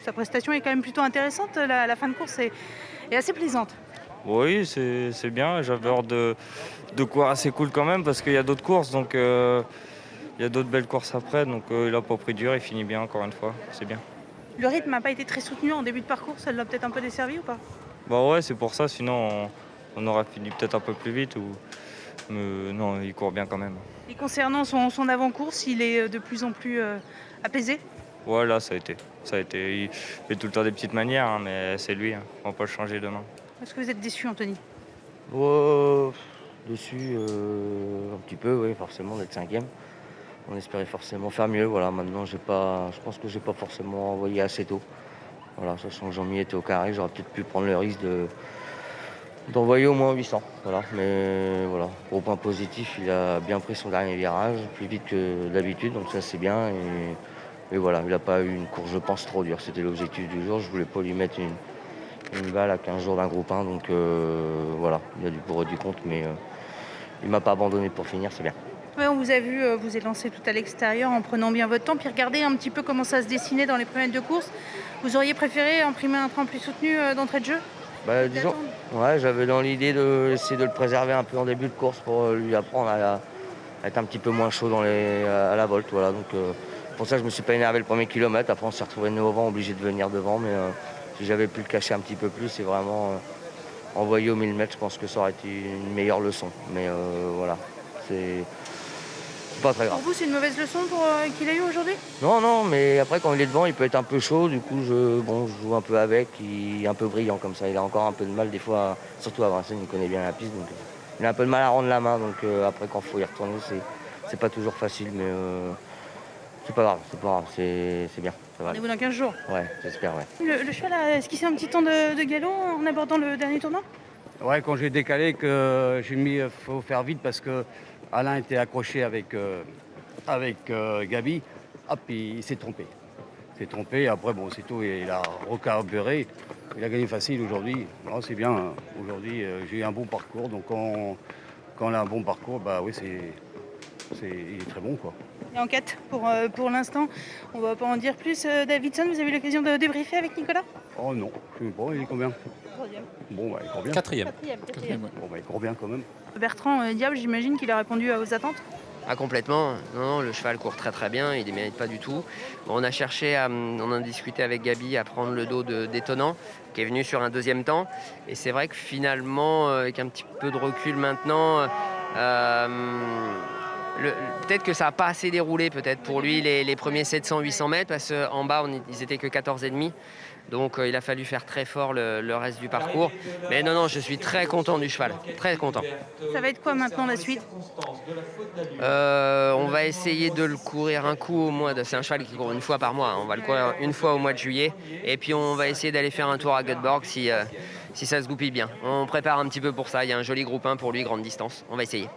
Sa prestation est quand même plutôt intéressante. La fin de course est assez plaisante. Oui, c'est bien. J'avais hâte de courir assez cool quand même parce qu'il y a d'autres courses. Donc, il y a d'autres belles courses après. Donc, il n'a pas pris dur. Il finit bien encore une fois. C'est bien. Le rythme n'a pas été très soutenu en début de parcours. Ça l'a peut-être un peu desservi ou pas? Bah ouais, c'est pour ça. Sinon, on aurait fini peut-être un peu plus vite. Mais non, il court bien quand même. Et concernant son avant-course, il est de plus en plus apaisé. Ouais, là, ça a été. Ça a été. Il fait tout le temps des petites manières, hein, mais c'est lui. Hein. On va pas le changer demain. Est-ce que vous êtes déçu, Anthony? Oh, dessus, un petit peu, oui, forcément, d'être cinquième. On espérait forcément faire mieux. Voilà, maintenant, je pense que j'ai pas forcément envoyé assez tôt. Voilà, sachant que Jean-Mi était au carré, j'aurais peut-être pu prendre le risque d'envoyer au moins 800. Voilà, mais voilà, au point positif, il a bien pris son dernier virage, plus vite que d'habitude, donc ça c'est bien. Et voilà, il n'a pas eu une course, je pense, trop dure. C'était l'objectif du jour. Je voulais pas lui mettre une balle à 15 jours d'un groupe 1, donc voilà, il y a du pour et du contre, mais il m'a pas abandonné pour finir, c'est bien. Ouais, on vous a vu vous êtes lancé tout à l'extérieur en prenant bien votre temps, puis regardez un petit peu comment ça se dessinait dans les premières de course. Vous auriez préféré imprimer un train plus soutenu d'entrée de jeu? Bah, disons, ouais, j'avais dans l'idée d'essayer de le préserver un peu en début de course pour lui apprendre à être un petit peu moins chaud à la volte. Voilà. Donc, pour ça, je me suis pas énervé le premier kilomètre. Après, on s'est retrouvé au vent, obligé de venir devant. Mais si j'avais pu le cacher un petit peu plus, c'est vraiment envoyé au 1000 mètres. Je pense que ça aurait été une meilleure leçon. Mais voilà, c'est pas très grave. Pour vous, c'est une mauvaise leçon qu'il a eu aujourd'hui? Non, non, mais après, quand il est devant, il peut être un peu chaud. Du coup, je joue un peu avec. Il est un peu brillant comme ça. Il a encore un peu de mal, des fois, surtout à Vincennes, il connaît bien la piste. Donc, il a un peu de mal à rendre la main. Donc, après, quand il faut y retourner, c'est pas toujours facile. Mais c'est pas grave, c'est bien. Ça va aller. Rendez-vous dans 15 jours. Ouais, j'espère, ouais. Le cheval a esquissé un petit temps de galop en abordant le dernier tournant? Ouais, quand j'ai décalé, que j'ai mis, faut faire vite parce que Alain était accroché avec Gabi. Hop, il s'est trompé. Il s'est trompé. Après, bon, c'est tout. Il a recarburé. Il a gagné facile aujourd'hui. Non, c'est bien. Hein. Aujourd'hui, j'ai eu un bon parcours. Donc, quand on a un bon parcours, bah oui, il est très bon, quoi. Et en quête pour l'instant. On va pas en dire plus. Davidson, vous avez eu l'occasion de débriefer avec Nicolas? Oh non, je sais pas, il est combien? Troisième. Bon, bah, il court bien. Quatrième. Quatrième. Bon, bah, il court bien quand même. Bertrand Diable, j'imagine qu'il a répondu aux attentes. Ah complètement, non, le cheval court très très bien, il ne les mérite pas du tout. Bon, on a discuté avec Gabi à prendre le dos d'Étonnant, qui est venu sur un deuxième temps. Et c'est vrai que finalement, avec un petit peu de recul maintenant, peut-être que ça n'a pas assez déroulé peut-être pour lui les premiers 700-800 mètres, parce qu'en bas, ils étaient que 14,5. Donc il a fallu faire très fort le reste du parcours. Mais non, je suis très content du cheval, très content. Ça va être quoi maintenant la suite? On va essayer de le courir un coup au mois de... C'est un cheval qui court une fois par mois. On va le courir une fois au mois de juillet. Et puis on va essayer d'aller faire un tour à Göteborg si ça se goupille bien. On prépare un petit peu pour ça. Il y a un joli groupe 1 pour lui, grande distance. On va essayer.